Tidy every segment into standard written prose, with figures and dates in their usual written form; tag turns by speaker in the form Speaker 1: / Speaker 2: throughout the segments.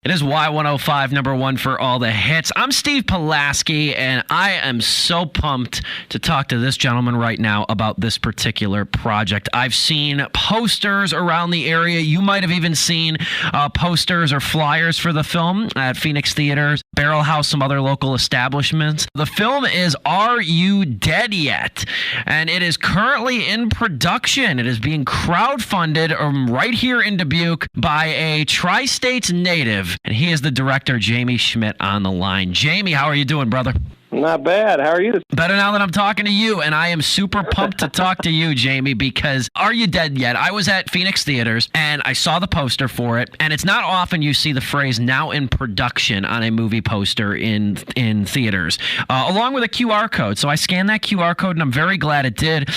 Speaker 1: It is Y105, number one for all the hits. I'm Steve Pulaski, and I am so pumped to talk to this gentleman right now about this particular project. I've seen posters around the area. You might have even seen posters or flyers for the film at Phoenix Theaters, Barrel House, some other local establishments. The film is Are You Dead Yet? And it is currently in production. It is being crowdfunded right here in Dubuque by a tri-states native. And he is the director, Jayme Schmitt, on the line. Jayme, how are you doing, brother?
Speaker 2: Not bad. How are you?
Speaker 1: Better now that I'm talking to you, and I am super pumped to talk to you, Jayme, because Are You Dead Yet? I was at Phoenix Theaters, and I saw the poster for it, and it's not often you see the phrase now in production on a movie poster in theaters, along with a QR code. So I scanned that QR code, and I'm very glad it did,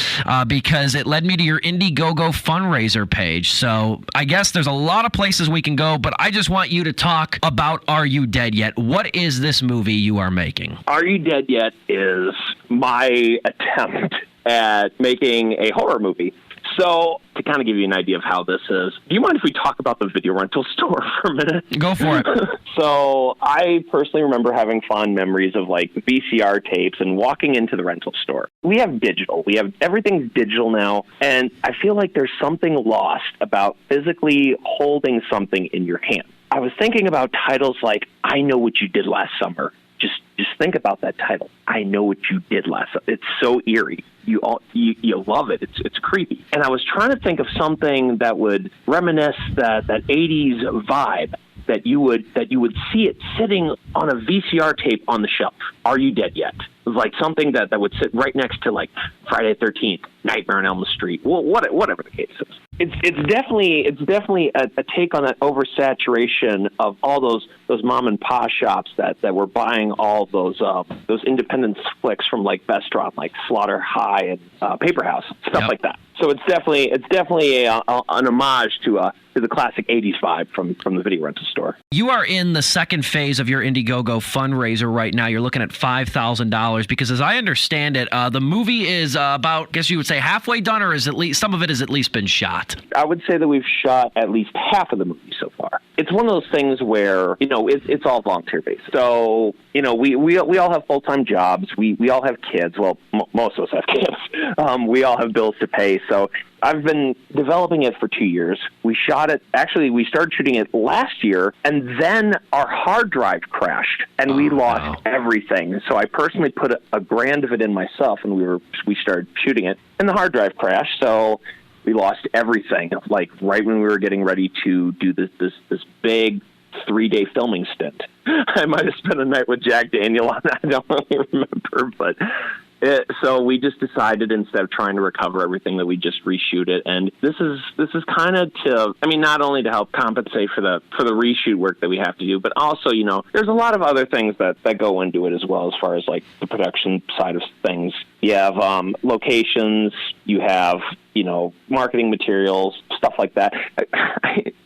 Speaker 1: because it led me to your Indiegogo fundraiser page. So I guess there's a lot of places we can go, but I just want you to talk about Are You Dead Yet? What is this movie you are making?
Speaker 2: Are You Dead Yet is my attempt at making a horror movie. So, to kind of give you an idea of how this is, do you mind if we talk about the video rental store for a minute?
Speaker 1: Go for it.
Speaker 2: So, I personally remember having fond memories of, like, VCR tapes and walking into the rental store. We have digital. Everything's digital now, and I feel like there's something lost about physically holding something in your hand. I was thinking about titles like I Know What You Did Last Summer. Just think about that title. I Know What You Did Last Summer. It's so eerie. You love it. It's creepy. And I was trying to think of something that would reminisce that 80s vibe that you would see it sitting on a VCR tape on the shelf. Are You Dead Yet? It was like something that would sit right next to like Friday the 13th, Nightmare on Elm Street, whatever the case is. It's definitely a take on that oversaturation of all those mom and pop shops that were buying all those independent flicks from like Vestron, like Slaughter High and Paper House, stuff like that. So it's definitely an homage to the classic 80s vibe from the video rental store.
Speaker 1: You are in the second phase of your Indiegogo fundraiser right now. You're looking at $5,000 because, as I understand it, the movie is about, I guess you would say, halfway done, or is at least some of it has at least been shot?
Speaker 2: I would say that we've shot at least half of the movie so far. It's one of those things where, it's all volunteer based. So, we all have full-time jobs. We all have kids. Well, most of us have kids. We all have bills to pay. So I've been developing it for 2 years. We shot it. Actually, we started shooting it last year, and then our hard drive crashed, and we lost everything. So I personally put a grand of it in myself, and we started shooting it, and the hard drive crashed. So we lost everything. Like right when we were getting ready to do this big 3-day filming stint. I might have spent a night with Jack Daniel on that. I don't really remember, but. So we just decided, instead of trying to recover everything, that we just reshoot it. And this is kind of not only to help compensate for the reshoot work that we have to do, but also, there's a lot of other things that go into it as well, as far as like the production side of things. You have locations, you have, marketing materials, stuff like that.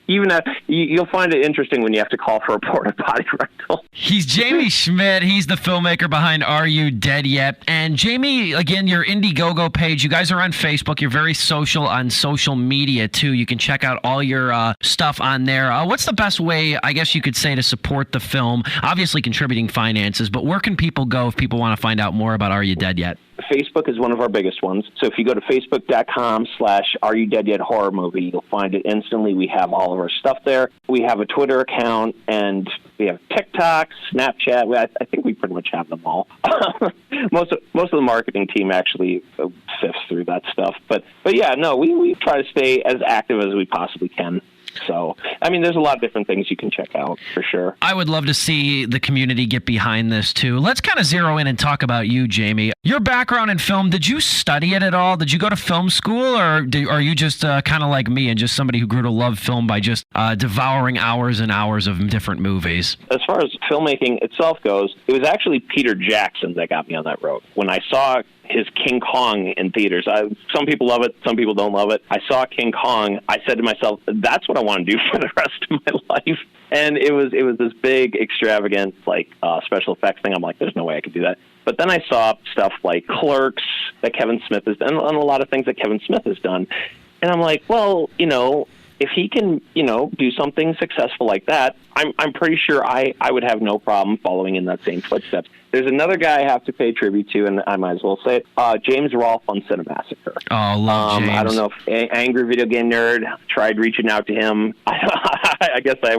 Speaker 2: You'll find it interesting when you have to call for a porta potty rental.
Speaker 1: He's Jayme Schmitt. He's the filmmaker behind Are You Dead Yet? And Jayme, again, your Indiegogo page, you guys are on Facebook. You're very social on social media, too. You can check out all your stuff on there. What's the best way, I guess you could say, to support the film? Obviously contributing finances, but where can people go if people want to find out more about Are You Dead Yet?
Speaker 2: Facebook is one of our biggest ones. So if you go to facebook.com/Are You Dead Yet Horror Movie, you'll find it instantly. We have all of our stuff there. We have a Twitter account, and we have TikTok, Snapchat. I think we pretty much have them all. Most of the marketing team actually sifts through that stuff. But yeah, no, we try to stay as active as we possibly can. So, there's a lot of different things you can check out, for sure.
Speaker 1: I would love to see the community get behind this, too. Let's kind of zero in and talk about you, Jayme. Your background in film, did you study it at all? Did you go to film school, or are you just kind of like me and just somebody who grew to love film by just devouring hours and hours of different movies?
Speaker 2: As far as filmmaking itself goes, it was actually Peter Jackson that got me on that road. When I saw his King Kong in theaters. Some people love it, some people don't love it. I saw King Kong. I said to myself, that's what I want to do for the rest of my life. And it was this big, extravagant, special effects thing. I'm like, there's no way I could do that. But then I saw stuff like Clerks that Kevin Smith has done, and a lot of things that Kevin Smith has done. And I'm like, well, if he can, do something successful like that, I'm pretty sure I would have no problem following in that same footsteps. There's another guy I have to pay tribute to, and I might as well say it. James Rolfe on Cinemassacre.
Speaker 1: Oh, love James.
Speaker 2: I don't know if Angry Video Game Nerd tried reaching out to him. I guess I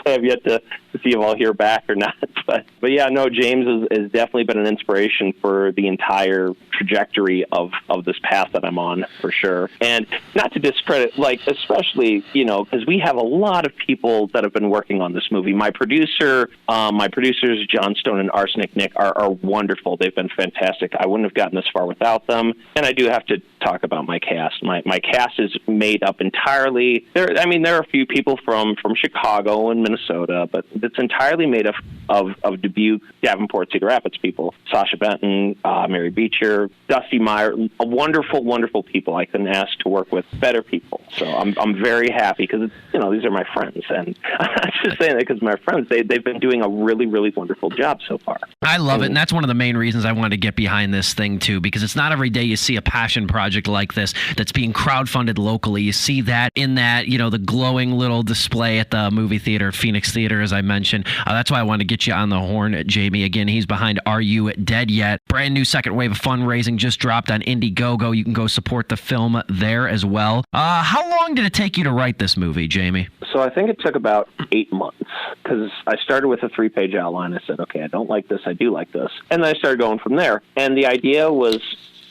Speaker 2: have yet to see if I'll hear back or not. But yeah, no, James has definitely been an inspiration for the entire trajectory of this path that I'm on, for sure. And not to discredit, especially, because we have a lot of people that have been working on this movie. My producers, John Stone and Arsenic Nick, are wonderful. They've been fantastic. I wouldn't have gotten this far without them. And I do have to talk about my cast. My cast is made up entirely. There are a few people from Chicago and Minnesota, but it's entirely made up of Dubuque, Davenport, Cedar Rapids people. Sasha Benton, Mary Beecher, Dusty Meyer, wonderful, wonderful people. I couldn't ask to work with better people. So I'm very happy because these are my friends, and I'm just saying that because my friends, they've been doing a really, really wonderful job so far.
Speaker 1: I love it, and that's one of the main reasons I wanted to get behind this thing too, because it's not every day you see a passion project like this that's being crowdfunded locally. You see that in that the glowing little display at the movie theater, Phoenix Theater, as I mentioned. That's why I wanted to get you on the horn, Jayme. Again, he's behind Are You Dead Yet? Brand new second wave of fundraising just dropped on Indiegogo. You can go support the film there as well. How long did it take you to write this movie, Jayme?
Speaker 2: So I think it took about 8 months, because I started with a 3-page outline. I said, okay, I don't like this, I do like this. And then I started going from there. And the idea was,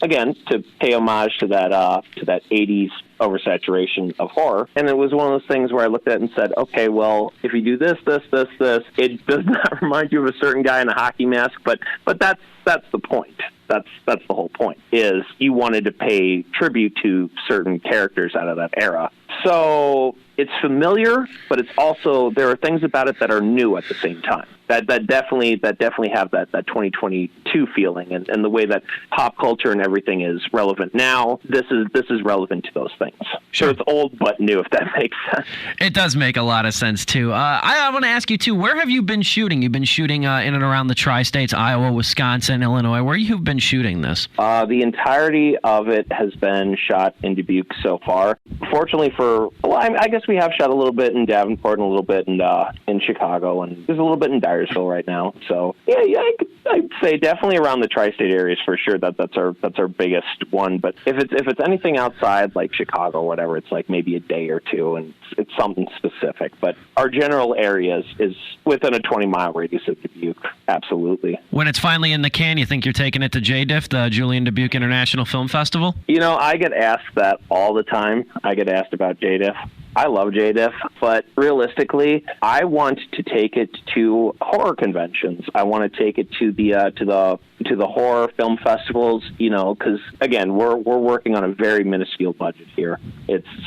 Speaker 2: again, to pay homage to that 80s oversaturation of horror. And it was one of those things where I looked at it and said, okay, well, if you do this, it does not remind you of a certain guy in a hockey mask, but that's the point. That's the whole point, is you wanted to pay tribute to certain characters out of that era. So it's familiar, but it's also, there are things about it that are new at the same time. That definitely have that 2022 feeling, and the way that pop culture and everything is relevant now. This is relevant to those things. Sure, it's old but new, if that makes sense. It
Speaker 1: does make a lot of sense too. I want to ask you too, where have you been shooting? You've been shooting in and around the tri-states, Iowa, Wisconsin, Illinois. Where you've been shooting this?
Speaker 2: The entirety of it has been shot in Dubuque so far. Fortunately I guess we have shot a little bit in Davenport and a little bit in Chicago, and there's a little bit in Dyersville right now. So yeah, I'd say definitely around the tri-state areas for sure. That's our biggest one. But if it's anything outside like Chicago or whatever, it's like maybe a day or two, and it's something specific. But our general area is within a 20-mile radius of Dubuque. Absolutely.
Speaker 1: When it's finally in the can, you think you're taking it to JDIF, the Julian Dubuque International Film Festival?
Speaker 2: I get asked that all the time. I get asked about JDIF. I love JDIF, but realistically, I want to take it to horror conventions. I want to take it to the horror film festivals, because again, we're working on a very minuscule budget here.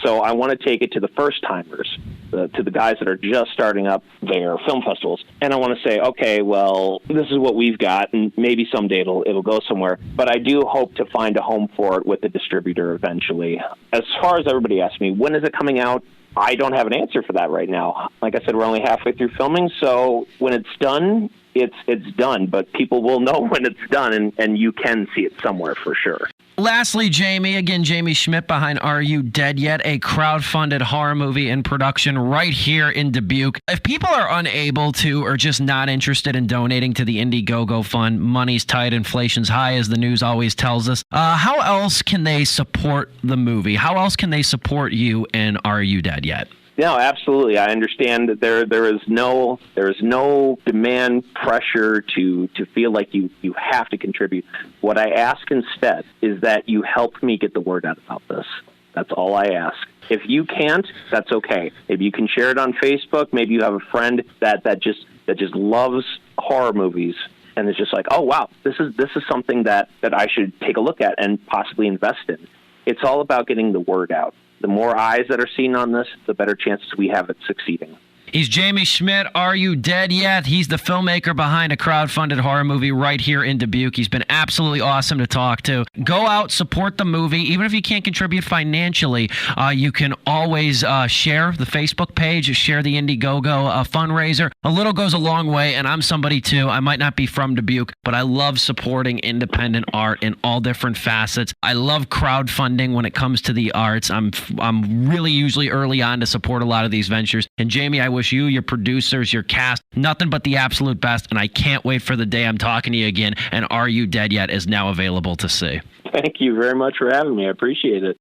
Speaker 2: So I want to take it to the first timers, to the guys that are just starting up their film festivals, and I want to say, okay, well, this is what we've got, and maybe someday it'll go somewhere. But I do hope to find a home for it with the distributor eventually. As far as everybody asks me, when is it coming out? I don't have an answer for that right now. Like I said, we're only halfway through filming, so when it's done, it's done. But people will know when it's done, and you can see it somewhere for sure.
Speaker 1: Lastly, Jayme Schmitt behind Are You Dead Yet? A crowdfunded horror movie in production right here in Dubuque. If people are unable to or just not interested in donating to the Indiegogo fund, money's tight, inflation's high, as the news always tells us, how else can they support the movie? How else can they support you in Are You Dead Yet?
Speaker 2: No, absolutely. I understand that there is no demand pressure to feel like you have to contribute. What I ask instead is that you help me get the word out about this. That's all I ask. If you can't, that's okay. Maybe you can share it on Facebook. Maybe you have a friend that just loves horror movies, and it's just like, oh wow, this is something that I should take a look at and possibly invest in. It's all about getting the word out. The more eyes that are seen on this, the better chances we have at succeeding.
Speaker 1: He's Jayme Schmitt. Are You Dead Yet? He's the filmmaker behind a crowdfunded horror movie right here in Dubuque. He's been absolutely awesome to talk to. Go out, support the movie. Even if you can't contribute financially, you can always share the Facebook page, share the Indiegogo fundraiser. A little goes a long way, and I'm somebody too. I might not be from Dubuque, but I love supporting independent art in all different facets. I love crowdfunding when it comes to the arts. I'm really usually early on to support a lot of these ventures. And Jayme, I wish you, your producers, your cast, nothing but the absolute best. And I can't wait for the day I'm talking to you again. And Are You Dead Yet is now available to see.
Speaker 2: Thank you very much for having me. I appreciate it.